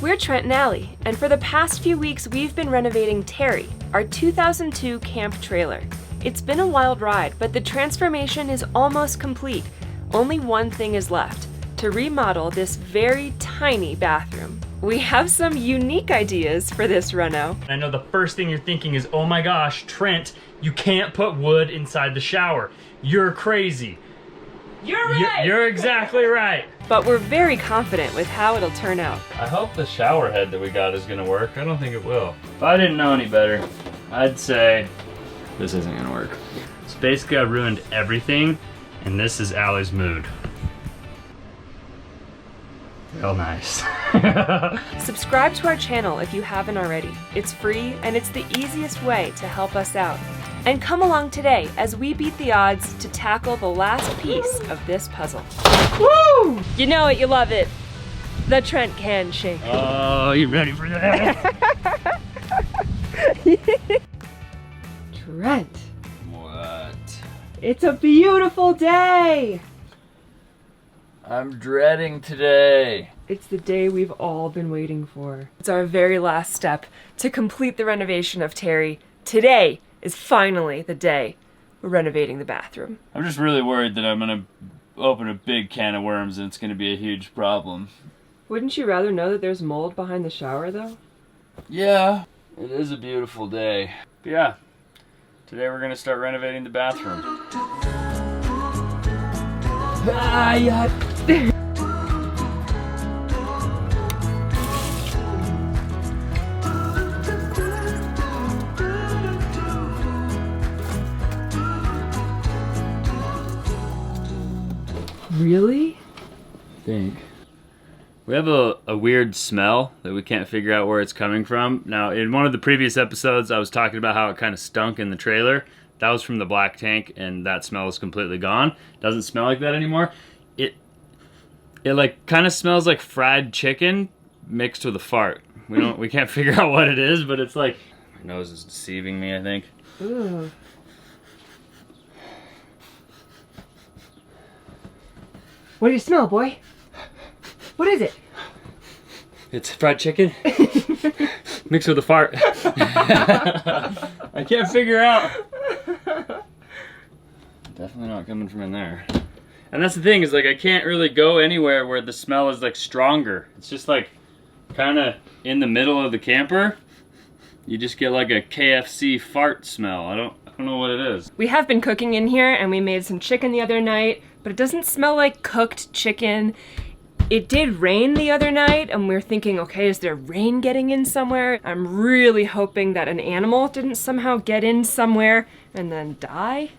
We're Trent Allie, and for the past few weeks we've been renovating Terry, our 2002 camp trailer. It's been a wild ride, but the transformation is almost complete. Only one thing is left, to remodel this very tiny bathroom. We have some unique ideas for this reno. I know the first thing you're thinking is, oh my gosh, Trent, you can't put wood inside the shower. You're crazy. You're right! You're exactly right. But we're very confident with how it'll turn out. I hope the shower head that we got is gonna work. I don't think it will. If I didn't know any better, I'd say this isn't gonna work. So basically I ruined everything, and this is Allie's mood. Real nice. Subscribe to our channel if you haven't already. It's free and it's the easiest way to help us out. And come along today as we beat the odds to tackle the last piece of this puzzle. Woo! You know it, you love it. The Trent can shake. Oh, you ready for that? Trent. What? It's a beautiful day. I'm dreading today. It's the day we've all been waiting for. It's our very last step to complete the renovation of Terry. Today is finally the day we're renovating the bathroom. I'm just really worried that I'm gonna open a big can of worms and it's gonna be a huge problem. Wouldn't you rather know that there's mold behind the shower though? Yeah, it is a beautiful day. But yeah, today we're gonna start renovating the bathroom. Ah, yeah. Really? I think. We have a weird smell that we can't figure out where it's coming from. Now, in one of the previous episodes, I was talking about how it kind of stunk in the trailer. That was from the black tank, and that smell is completely gone. Doesn't smell like that anymore. It like kind of smells like fried chicken mixed with a fart. We can't figure out what it is, but it's like my nose is deceiving me, I think. Ooh. What do you smell, boy? What is it? It's fried chicken mixed with a fart. I can't figure out. Definitely not coming from in there. And that's the thing, is like I can't really go anywhere where the smell is like stronger. It's just like kind of in the middle of the camper. You just get like a KFC fart smell. I don't know what it is. We have been cooking in here and we made some chicken the other night, but it doesn't smell like cooked chicken. It did rain the other night and we're thinking, okay, is there rain getting in somewhere? I'm really hoping that an animal didn't somehow get in somewhere and then die.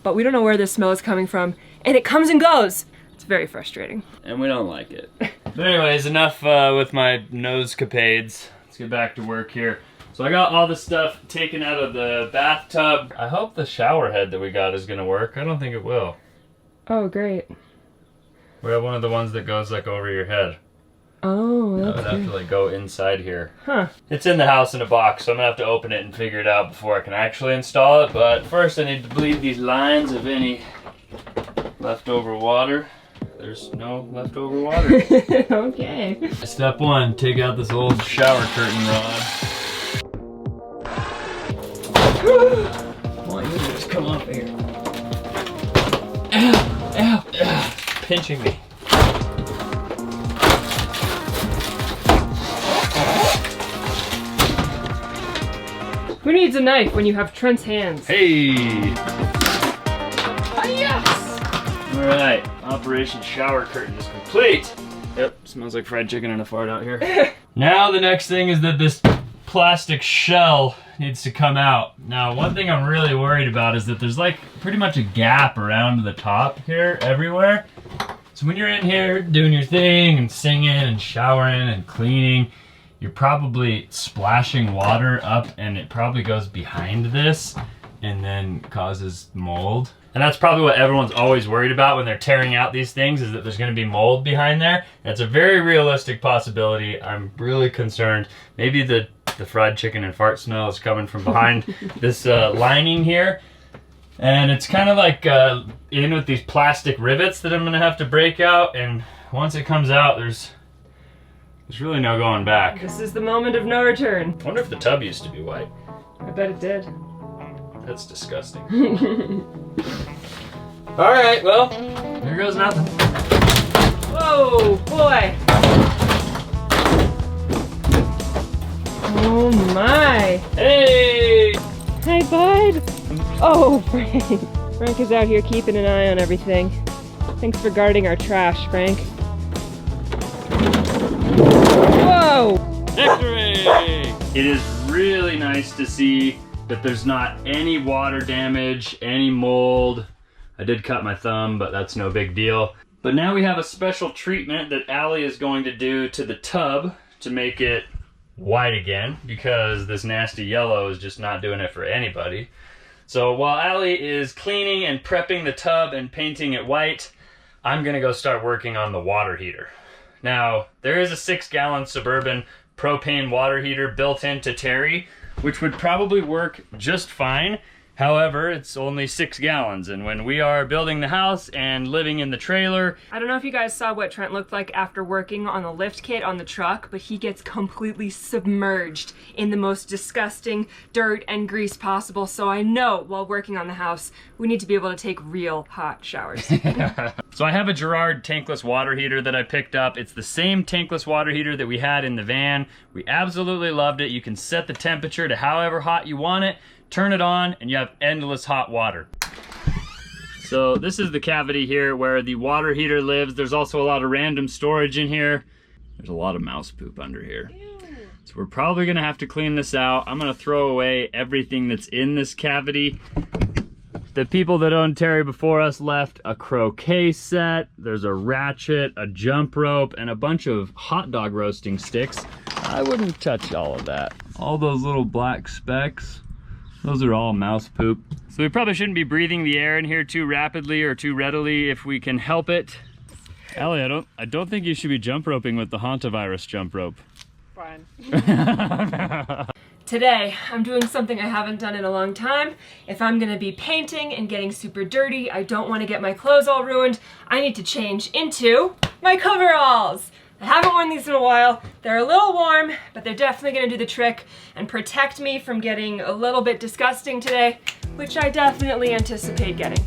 But we don't know where this smell is coming from, and it comes and goes. It's very frustrating. And we don't like it. But anyways, enough with my nose capades. Let's get back to work here. So I got all the stuff taken out of the bathtub. I hope the shower head that we got is gonna work. I don't think it will. Oh, great. We have one of the ones that goes like over your head. Oh, I that's would have good. to like go inside here. Huh. It's in the house in a box, so I'm gonna have to open it and figure it out before I can actually install it. But first I need to bleed these lines of any leftover water. There's no leftover water. Okay. Step one, take out this old shower curtain rod. I want you to just come up here. Ow, ow, ow. Pinching me. Who needs a knife when you have Trent's hands? Hey! Yes! Alright, Operation Shower Curtain is complete. Yep, smells like fried chicken and a fart out here. Now the next thing is that this plastic shell needs to come out. Now one thing I'm really worried about is that there's like pretty much a gap around the top here everywhere. So when you're in here doing your thing and singing and showering and cleaning, you're probably splashing water up and it probably goes behind this and then causes mold. And that's probably what everyone's always worried about when they're tearing out these things, is that there's gonna be mold behind there. That's a very realistic possibility. I'm really concerned. Maybe the fried chicken and fart smell is coming from behind this lining here. And it's kind of like in with these plastic rivets that I'm gonna have to break out. And once it comes out, there's There's really no going back. This is the moment of no return. I wonder if the tub used to be white. I bet it did. That's disgusting. All right, well, there goes nothing. Whoa, boy. Oh my. Hey! Hi, bud. Oh, Frank. Frank is out here keeping an eye on everything. Thanks for guarding our trash, Frank. Whoa! Victory! It is really nice to see that there's not any water damage, any mold. I did cut my thumb, but that's no big deal. But now we have a special treatment that Allie is going to do to the tub to make it white again, because this nasty yellow is just not doing it for anybody. So while Allie is cleaning and prepping the tub and painting it white, I'm gonna go start working on the water heater. Now, there is a 6-gallon Suburban propane water heater built into Terry, which would probably work just fine. However, it's only 6 gallons, and when we are building the house and living in the trailer... I don't know if you guys saw what Trent looked like after working on the lift kit on the truck, but he gets completely submerged in the most disgusting dirt and grease possible, so I know while working on the house, we need to be able to take real hot showers. So I have a Girard tankless water heater that I picked up. It's the same tankless water heater that we had in the van. We absolutely loved it. You can set the temperature to however hot you want it, turn it on, and you have endless hot water. So this is the cavity here where the water heater lives. There's also a lot of random storage in here. There's a lot of mouse poop under here. Ew. So we're probably gonna have to clean this out. I'm gonna throw away everything that's in this cavity. The people that owned Terry before us left a croquet set. There's a ratchet, a jump rope, and a bunch of hot dog roasting sticks. I wouldn't touch all of that. All those little black specks, those are all mouse poop. So we probably shouldn't be breathing the air in here too rapidly or too readily if we can help it. Allie, I don't think you should be jump roping with the hantavirus jump rope. Fine. Today, I'm doing something I haven't done in a long time. If I'm gonna be painting and getting super dirty, I don't wanna get my clothes all ruined, I need to change into my coveralls. I haven't worn these in a while. They're a little warm, but they're definitely gonna do the trick and protect me from getting a little bit disgusting today, which I definitely anticipate getting.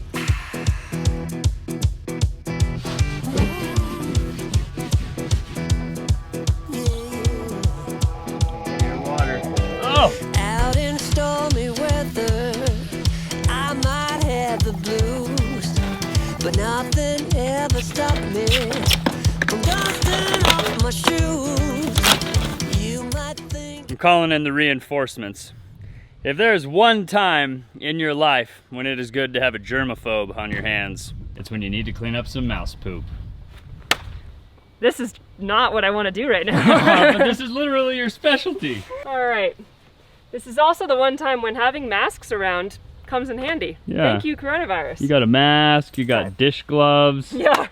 Out in stormy weather, I might have the blues, but nothing ever stopped me from dusting off my shoes. You might think I'm calling in the reinforcements. If there's one time in your life when it is good to have a germaphobe on your hands, it's when you need to clean up some mouse poop. This is not what I want to do right now. But this is literally your specialty. All right. This is also the one time when having masks around comes in handy. Yeah. Thank you, coronavirus. You got a mask, you got dish gloves. Yeah.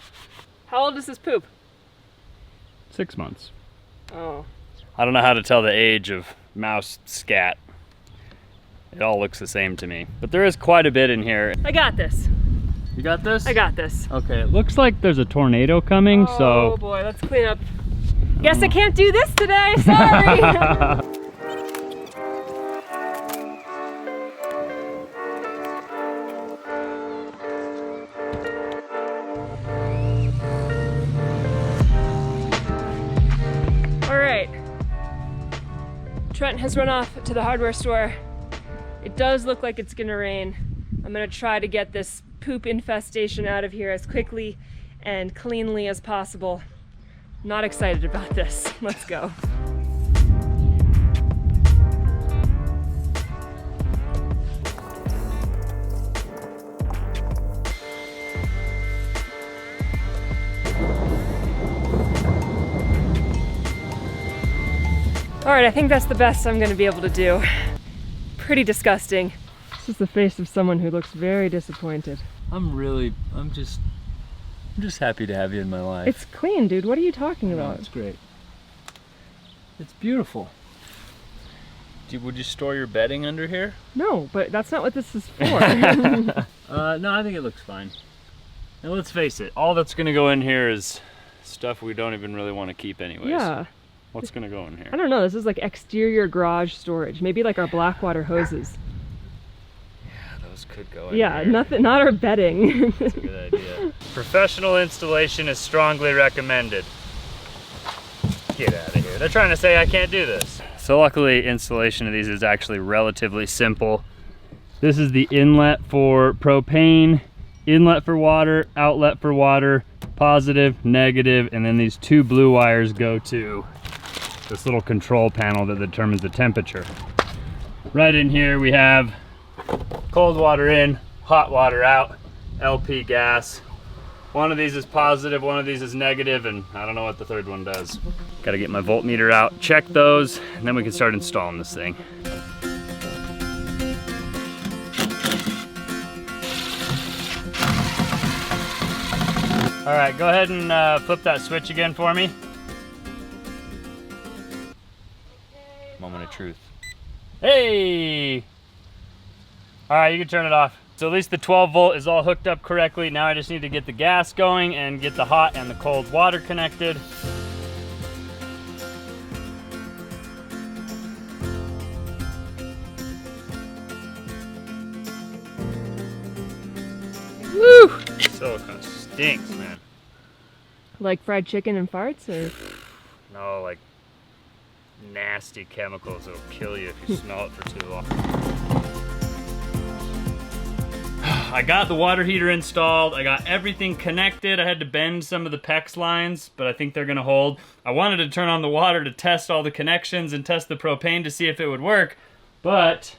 How old is this poop? 6 months. Oh. I don't know how to tell the age of mouse scat. It all looks the same to me. But there is quite a bit in here. I got this. You got this? I got this. Okay, it looks like there's a tornado coming, so... Oh boy, let's clean up. Guess I can't do this today, sorry. Trent has run off to the hardware store. It does look like it's gonna rain. I'm gonna try to get this poop infestation out of here as quickly and cleanly as possible. Not excited about this. Let's go. All right, I think that's the best I'm gonna be able to do. Pretty disgusting. This is the face of someone who looks very disappointed. I'm just happy to have you in my life. It's clean, dude. What are you talking about? It's great. It's beautiful. Would you store your bedding under here? No, but that's not what this is for. No, I think it looks fine. And let's face it, all that's gonna go in here is stuff we don't even really want to keep anyways. Yeah. What's gonna go in here? I don't know, this is like exterior garage storage. Maybe like our Blackwater hoses. Yeah, those could go in Yeah, here. nothing, not our bedding. That's a good idea. Professional installation is strongly recommended. Get out of here. They're trying to say I can't do this. So luckily, installation of these is actually relatively simple. This is the inlet for propane, inlet for water, outlet for water, positive, negative, and then these two blue wires go to this little control panel that determines the temperature. Right in here we have cold water in, hot water out, LP gas. One of these is positive, one of these is negative, and I don't know what the third one does. Gotta get my voltmeter out, check those, and then we can start installing this thing. All right, go ahead and flip that switch again for me. Moment of truth. Hey! All right, you can turn it off. So at least the 12 volt is all hooked up correctly. Now I just need to get the gas going and get the hot and the cold water connected. Woo! Silicone stinks, man. Like fried chicken and farts, or? No, like nasty chemicals that'll kill you if you smell it for too long. I got the water heater installed. I got everything connected. I had to bend some of the PEX lines, but I think they're gonna hold. I wanted to turn on the water to test all the connections and test the propane to see if it would work, but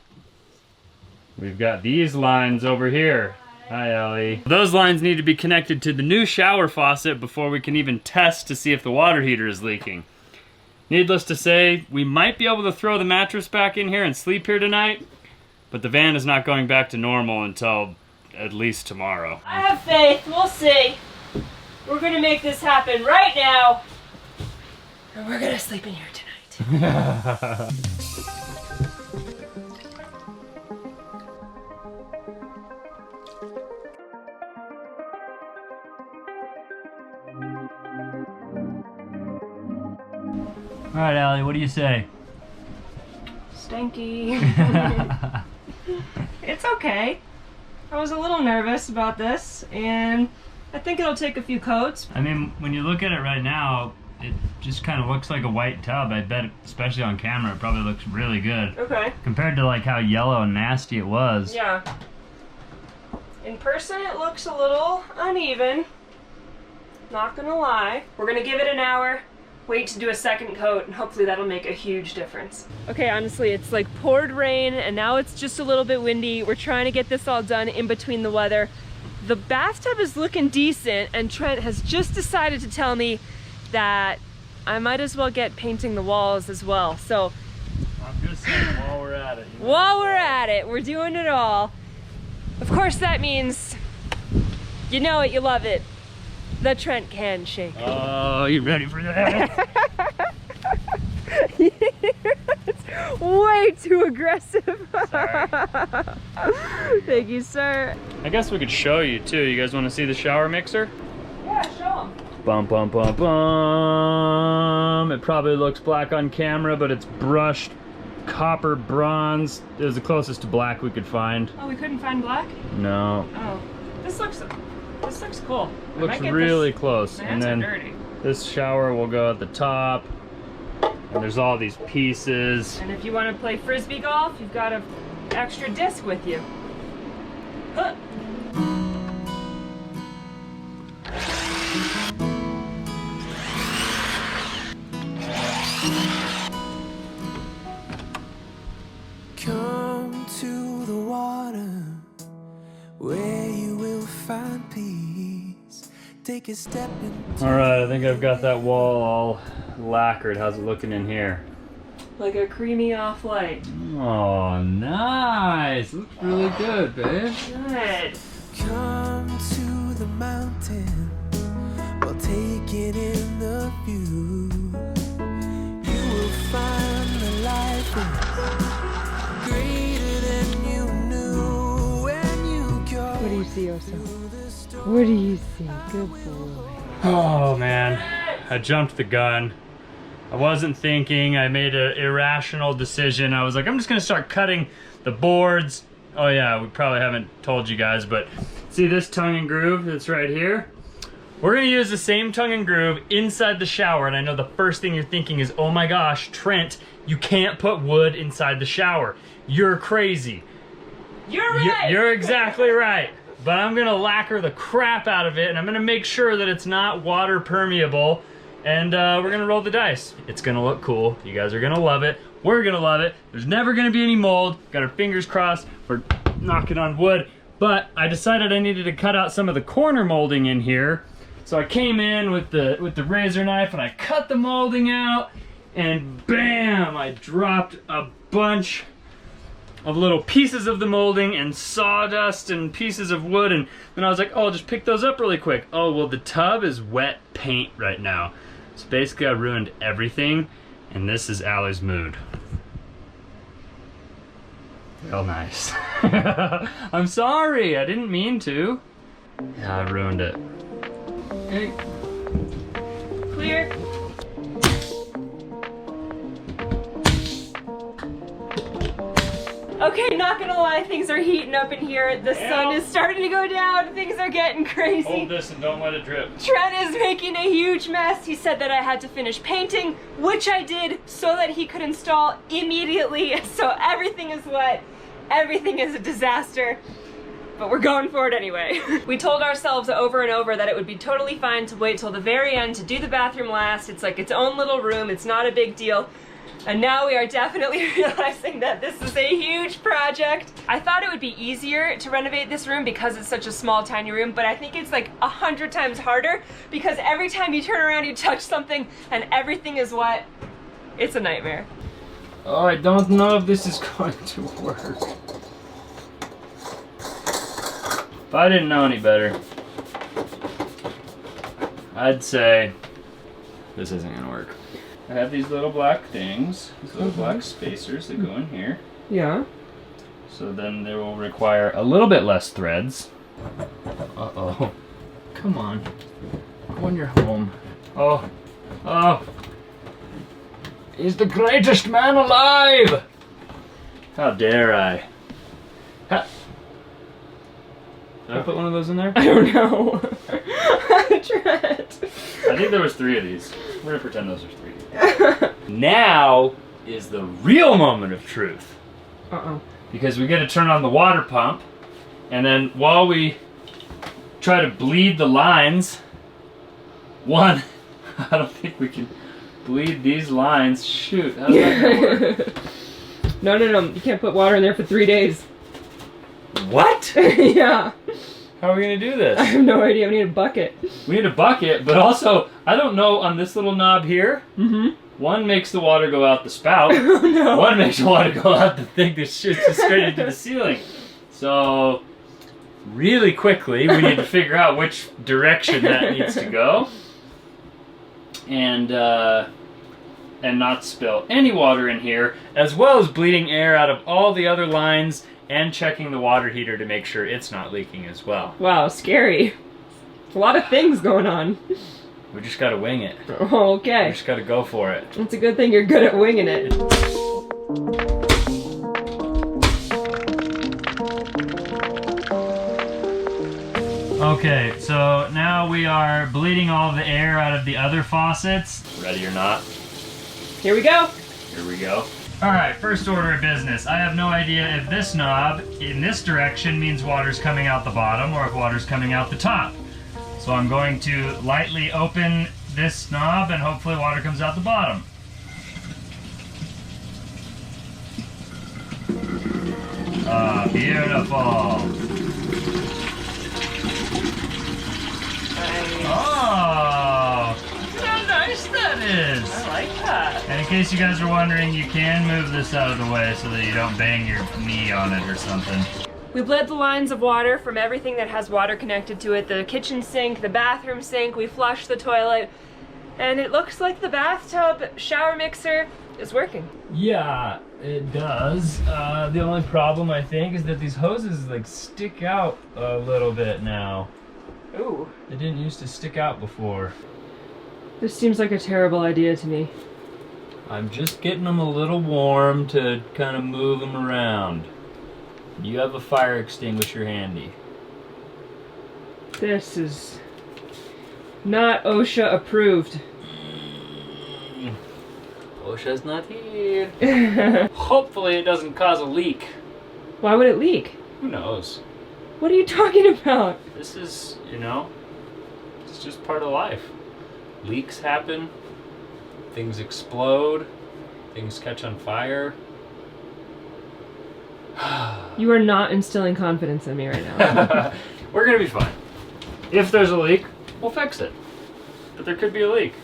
we've got these lines over here. Hi, Allie. Those lines need to be connected to the new shower faucet before we can even test to see if the water heater is leaking. Needless to say, we might be able to throw the mattress back in here and sleep here tonight, but the van is not going back to normal until at least tomorrow. I have faith, we'll see. We're gonna make this happen right now. And we're gonna sleep in here tonight. All right, Allie, what do you say? Stinky. It's okay. I was a little nervous about this, and I think it'll take a few coats. I mean, when you look at it right now, it just kind of looks like a white tub. I bet, especially on camera, it probably looks really good. Okay. Compared to like how yellow and nasty it was. Yeah. In person, it looks a little uneven. Not gonna lie. We're gonna give it an hour, wait to do a second coat, and hopefully that'll make a huge difference. Okay, honestly, it's like poured rain, and now it's just a little bit windy. We're trying to get this all done in between the weather. The bathtub is looking decent, and Trent has just decided to tell me that I might as well get painting the walls as well. So I'm just saying, while we're at it. while we're at it, we're doing it all. Of course, that means, you know it, you love it, the Trent can shake. Oh, you ready for that? It's way too aggressive. Sorry. Thank you, sir. I guess we could show you too. You guys want to see the shower mixer? Yeah, show him. Bum, bum, bum, bum. It probably looks black on camera, but it's brushed copper bronze. It was the closest to black we could find. Oh, we couldn't find black? No. Oh, this looks cool. I Looks might get really this. close. My And hands are then dirty. this shower will go at the top. And there's all these pieces. And if you want to play frisbee golf, you've got an extra disc with you. Huh. Come to the water where you will find peace. Take a step into All right, I think I've got that wall all lacquered. How's it looking in here? Like a creamy off-white. Oh, nice. Looks really good, babe. Good. Come to the mountain while taking in the view. You will find the life is greater than you knew when you go. What do you see, Oso? What do you see? Good boy. Oh man, I jumped the gun. I wasn't thinking. I made an irrational decision. I was like, I'm just gonna start cutting the boards. Oh yeah, we probably haven't told you guys, but see this tongue and groove that's right here? We're gonna use the same tongue and groove inside the shower, and I know the first thing you're thinking is, oh my gosh, Trent, you can't put wood inside the shower. You're crazy. You're right! You're exactly right. But I'm gonna lacquer the crap out of it, and I'm gonna make sure that it's not water permeable, and we're gonna roll the dice. It's gonna look cool. You guys are gonna love it. We're gonna love it. There's never gonna be any mold. Got our fingers crossed for knocking on wood. But I decided I needed to cut out some of the corner molding in here. So I came in with the razor knife and I cut the molding out, and bam, I dropped a bunch of little pieces of the molding and sawdust and pieces of wood, and then I was like, oh, I'll just pick those up really quick. Oh, well, the tub is wet paint right now. So basically I ruined everything, and this is Allie's mood. Real nice. I'm sorry, I didn't mean to. Yeah, I ruined it. Okay. Clear. Okay, not gonna lie, things are heating up in here. The sun is starting to go down. Things are getting crazy. Hold this and don't let it drip. Trent is making a huge mess. He said that I had to finish painting, which I did so that he could install immediately. So everything is wet. Everything is a disaster. But we're going for it anyway. We told ourselves over and over that it would be totally fine to wait till the very end to do the bathroom last. It's like its own little room. It's not a big deal. And now we are definitely realizing that this is a huge project. I thought it would be easier to renovate this room because it's such a small, tiny room, but I think it's like 100 times harder because every time you turn around, you touch something and everything is wet. It's a nightmare. Oh, I don't know if this is going to work. If I didn't know any better, I'd say this isn't gonna work. I have these little black things, these little black spacers that go in here. Yeah. So then they will require a little bit less threads. Uh-oh. Come on. When you're home. Oh. Oh. He's the greatest man alive! How dare I? Ha. Did I put one of those in there? I don't know. Trent. I think there was 3 of these. We're gonna pretend those are 3. Now is the real moment of truth. Uh-oh. Because we get to turn on the water pump, and then while we try to bleed the lines, I don't think we can bleed these lines. Shoot, how's that gonna work? No. You can't put water in there for 3 days. What? Yeah. How are we gonna do this? I have no idea. We need a bucket. We need a bucket, but also, I don't know, on this little knob here, one makes the water go out the spout. Oh, no. One makes the water go out the thing that shoots it straight into the ceiling. So, really quickly, we need to figure out which direction that needs to go. And not spill any water in here, as well as bleeding air out of all the other lines and checking the water heater to make sure it's not leaking as well. Wow, scary. A lot of things going on. We just gotta wing it. Okay. We just gotta go for it. It's a good thing you're good at winging it. Okay, so now we are bleeding all the air out of the other faucets. Ready or not? Here we go. Here we go. Alright, first order of business. I have no idea if this knob in this direction means water's coming out the bottom or if water's coming out the top. So I'm going to lightly open this knob and hopefully water comes out the bottom. Ah, beautiful. Nice. Oh, look how nice that is. I like that. And in case you guys are wondering, you can move this out of the way so that you don't bang your knee on it or something. We bled the lines of water from everything that has water connected to it. The kitchen sink, the bathroom sink, we flushed the toilet. And it looks like the bathtub shower mixer is working. Yeah, it does. The only problem I think is that these hoses like stick out a little bit now. Ooh. They didn't used to stick out before. This seems like a terrible idea to me. I'm just getting them a little warm to kind of move them around. You have a fire extinguisher handy. This is not OSHA approved. OSHA's not here. Hopefully it doesn't cause a leak. Why would it leak? Who knows? What are you talking about? This is, you know, it's just part of life. Leaks happen, things explode, things catch on fire. You are not instilling confidence in me right now. We're gonna be fine. If there's a leak, we'll fix it. But there could be a leak.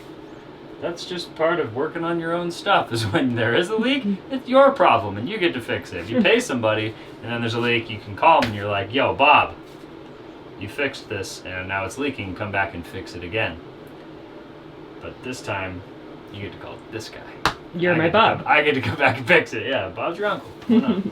That's just part of working on your own stuff, is when there is a leak, it's your problem and you get to fix it. If you pay somebody and then there's a leak, you can call them and you're like, yo, Bob, you fixed this and now it's leaking, come back and fix it again. But this time, you get to call this guy. You're my Bob. I get to come back and fix it. Yeah, Bob's your uncle. Why not?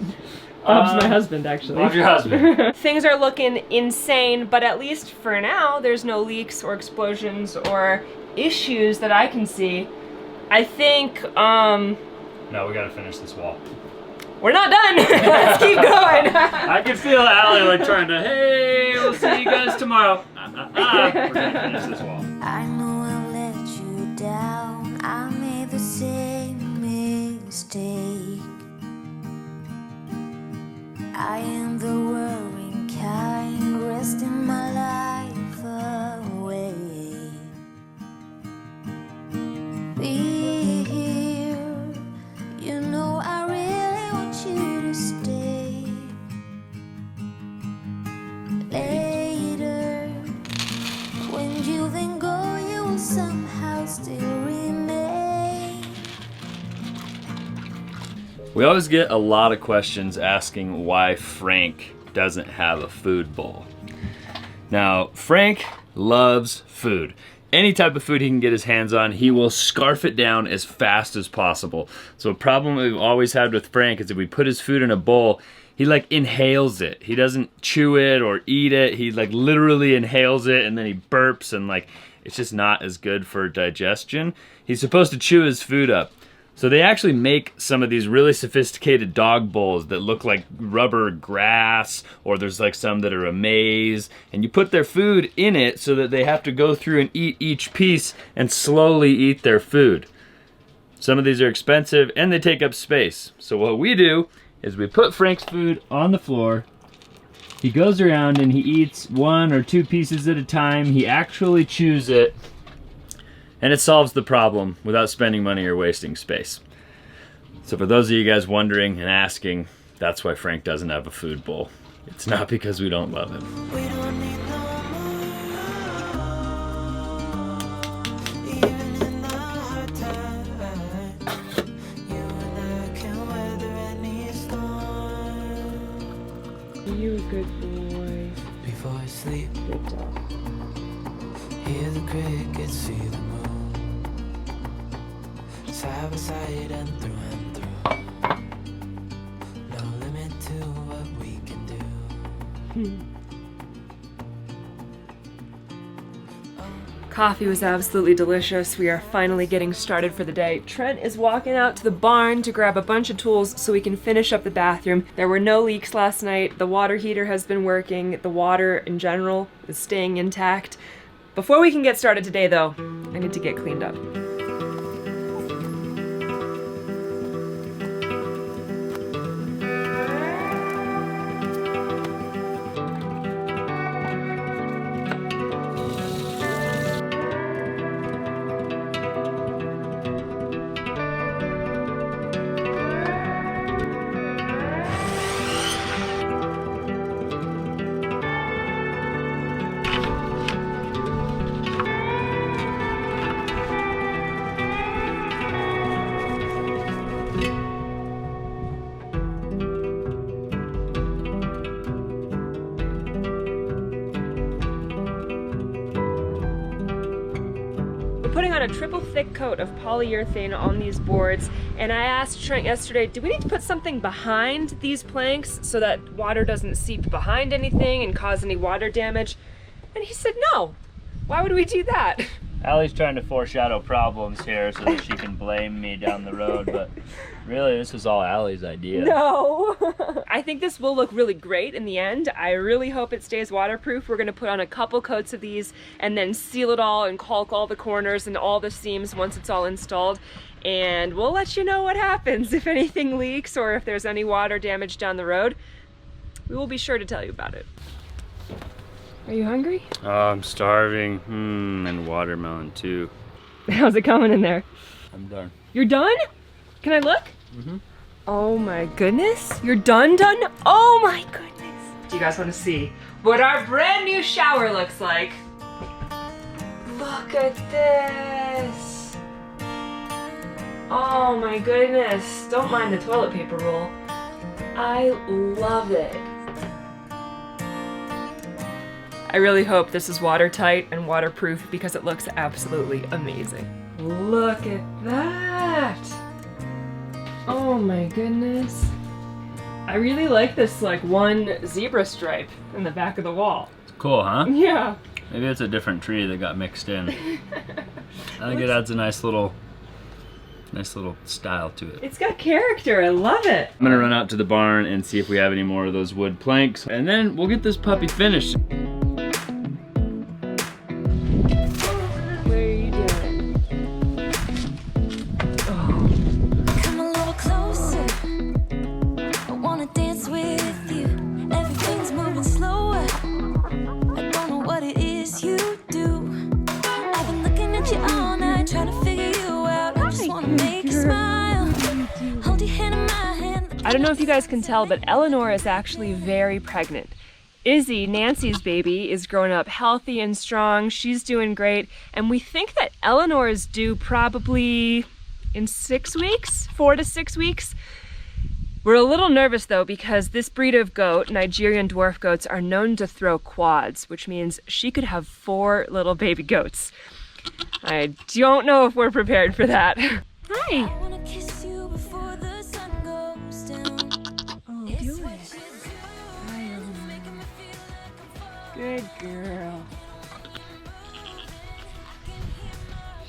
Bob's my husband, actually. Bob's your husband. Things are looking insane, but at least for now, there's no leaks or explosions or issues that I can see. I think, No, we gotta finish this wall. we're not done. Let's keep going. I can feel Allie like trying to, hey, we'll see you guys tomorrow. We're gonna finish this wall. I know I've let you down. I made the same mistake. I am the worrying kind, resting my life away. Be here, you know I really want you to stay. Later, when you then go, you will somehow still remain. We always get a lot of questions asking why Frank doesn't have a food bowl. Now, Frank loves food. Any type of food he can get his hands on, he will scarf it down as fast as possible. So a problem we've always had with Frank is if we put his food in a bowl, he like inhales it. He doesn't chew it or eat it. He like literally inhales it and then he burps and like it's just not as good for digestion. He's supposed to chew his food up. So they actually make some of these really sophisticated dog bowls that look like rubber grass, or there's like some that are a maze, and you put their food in it so that they have to go through and eat each piece and slowly eat their food. Some of these are expensive and they take up space. So what we do is we put Frank's food on the floor. He goes around and he eats 1 or 2 pieces at a time. He actually chews it. And it solves the problem without spending money or wasting space. So for those of you guys wondering and asking, that's why Frank doesn't have a food bowl. It's not because we don't love him. We don't need no more, even in the hard times. You and I can weather any storm. You a good boy. Before I sleep, Good dog. hear the crickets, see the moon. Side by side and through. No limit to what we can do. Coffee was absolutely delicious. We are finally getting started for the day. Trent is walking out to the barn to grab a bunch of tools so we can finish up the bathroom. There were no leaks last night. The water heater has been working. The water in general is staying intact. Before we can get started today though, I need to get cleaned up. Putting on a triple thick coat of polyurethane on these boards, and I asked Trent yesterday, do we need to put something behind these planks so that water doesn't seep behind anything and cause any water damage? And he said no. Why would we do that? Allie's trying to foreshadow problems here so that she can blame me down the road, but really this was all Allie's idea. No. I think this will look really great in the end. I really hope it stays waterproof. We're gonna put on a couple coats of these and then seal it all and caulk all the corners and all the seams once it's all installed. And we'll let you know what happens if anything leaks or if there's any water damage down the road. We will be sure to tell you about it. Are you hungry? Oh, I'm starving. And watermelon too. How's it coming in there? I'm done. You're done? Can I look? Mm-hmm. Oh my goodness. You're done? Oh my goodness. Do you guys want to see what our brand new shower looks like? Look at this. Oh my goodness. Don't mind the toilet paper roll. I love it. I really hope this is watertight and waterproof because it looks absolutely amazing. Look at that! Oh my goodness. I really like this like one zebra stripe in the back of the wall. Cool, huh? Yeah. Maybe it's a different tree that got mixed in. I think it adds a nice little style to it. It's got character, I love it. I'm gonna run out to the barn and see if we have any more of those wood planks, and then we'll get this puppy finished. I don't know if you guys can tell, but Eleanor is actually very pregnant. Izzy, Nancy's baby, is growing up healthy and strong. She's doing great. And we think that Eleanor is due probably in 6 weeks, 4 to 6 weeks. We're a little nervous though because this breed of goat, Nigerian dwarf goats, are known to throw quads, which means she could have 4 little baby goats. I don't know if we're prepared for that. Hi. Good girl.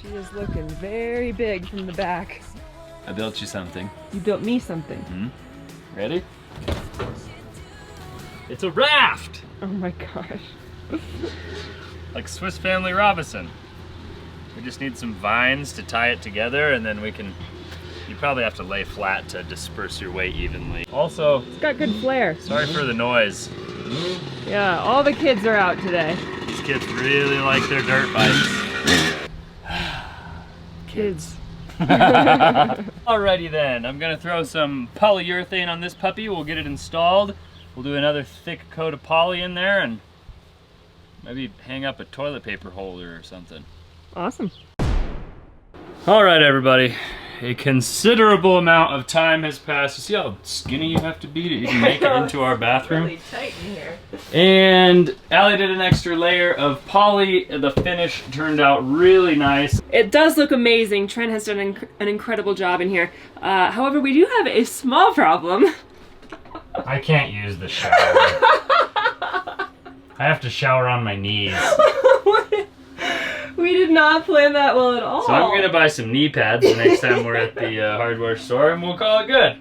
She is looking very big from the back. I built you something. You built me something. Mm-hmm. Ready? It's a raft! Oh my gosh. Like Swiss Family Robinson. We just need some vines to tie it together, and then we can... You probably have to lay flat to disperse your weight evenly. Also, It's got good flair. sorry for the noise. Yeah, all the kids are out today. These kids really like their dirt bikes. Kids. Alrighty then, I'm gonna throw some polyurethane on this puppy. We'll get it installed. We'll do another thick coat of poly in there and maybe hang up a toilet paper holder or something. Awesome. Alright everybody, a considerable amount of time has passed. You see how skinny you have to be to even make it into our bathroom? Really tight in here. And Allie did an extra layer of poly. The finish turned out really nice. It does look amazing. Trent has done an incredible job in here. However, we do have a small problem. I can't use the shower. I have to shower on my knees. We did not plan that well at all. So I'm gonna buy some knee pads the next time we're at the hardware store, and we'll call it good.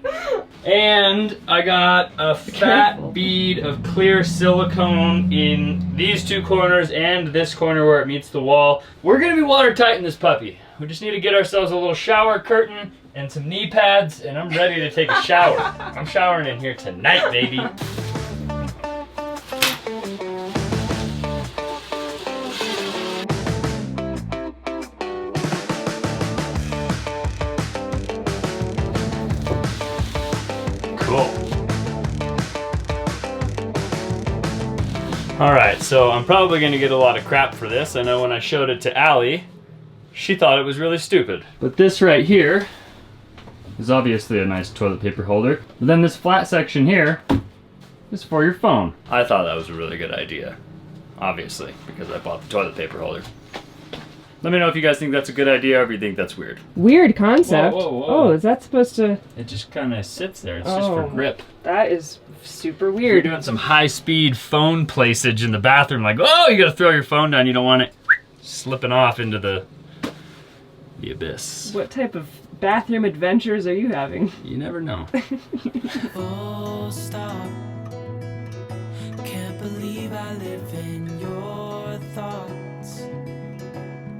And I got a fat bead of clear silicone in these 2 corners and this corner where it meets the wall. We're gonna be watertight in this puppy. We just need to get ourselves a little shower curtain and some knee pads, and I'm ready to take a shower. I'm showering in here tonight, baby. Alright, so I'm probably going to get a lot of crap for this. I know when I showed it to Allie, she thought it was really stupid. But this right here is obviously a nice toilet paper holder. But then this flat section here is for your phone. I thought that was a really good idea, obviously, because I bought the toilet paper holder. Let me know if you guys think that's a good idea or if you think that's weird. Weird concept. Whoa, whoa, whoa. Oh, is that supposed to... It just kind of sits there. It's just for grip. That is super You're weird. doing some high-speed phone placeage in the bathroom, like, oh, you gotta throw your phone down, you don't want it slipping off into the abyss. What type of bathroom adventures are you having? You never know. Full stop. Can't believe I live in your thoughts.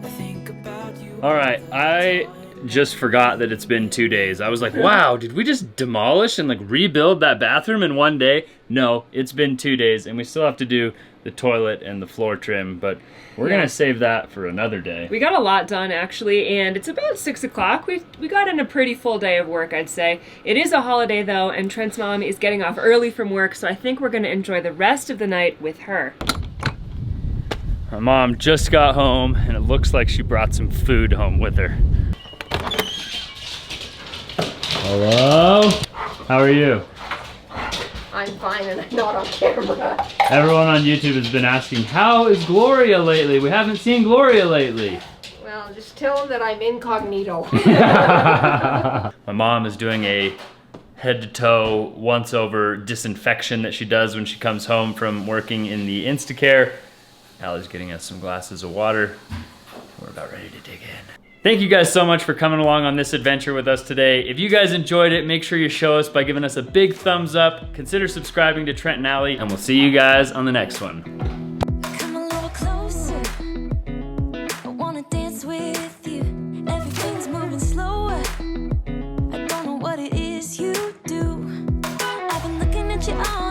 I think about you. All right, I just forgot that it's been 2 days. I was like, wow, did we just demolish and like rebuild that bathroom in 1 day? No, it's been 2 days, and we still have to do the toilet and the floor trim, but we're gonna save that for another day. We got a lot done actually, and it's about 6 o'clock. We got in a pretty full day of work, I'd say. It is a holiday though, and Trent's mom is getting off early from work, so I think we're gonna enjoy the rest of the night with her. My mom just got home, and it looks like she brought some food home with her. Hello? How are you? I'm fine and I'm not on camera. Everyone on YouTube has been asking, how is Gloria lately? We haven't seen Gloria lately. Well, just tell them that I'm incognito. My mom is doing a head to toe once over disinfection that she does when she comes home from working in the Instacare. Allie's getting us some glasses of water. We're about ready to dig in. Thank you guys so much for coming along on this adventure with us today. If you guys enjoyed it, make sure you show us by giving us a big thumbs up. Consider subscribing to Trent Allie, and we'll see you guys on the next one. Come a little closer. I wanna dance with you. Everything's moving slower. I don't know what it is you do. I've been looking at your eyes.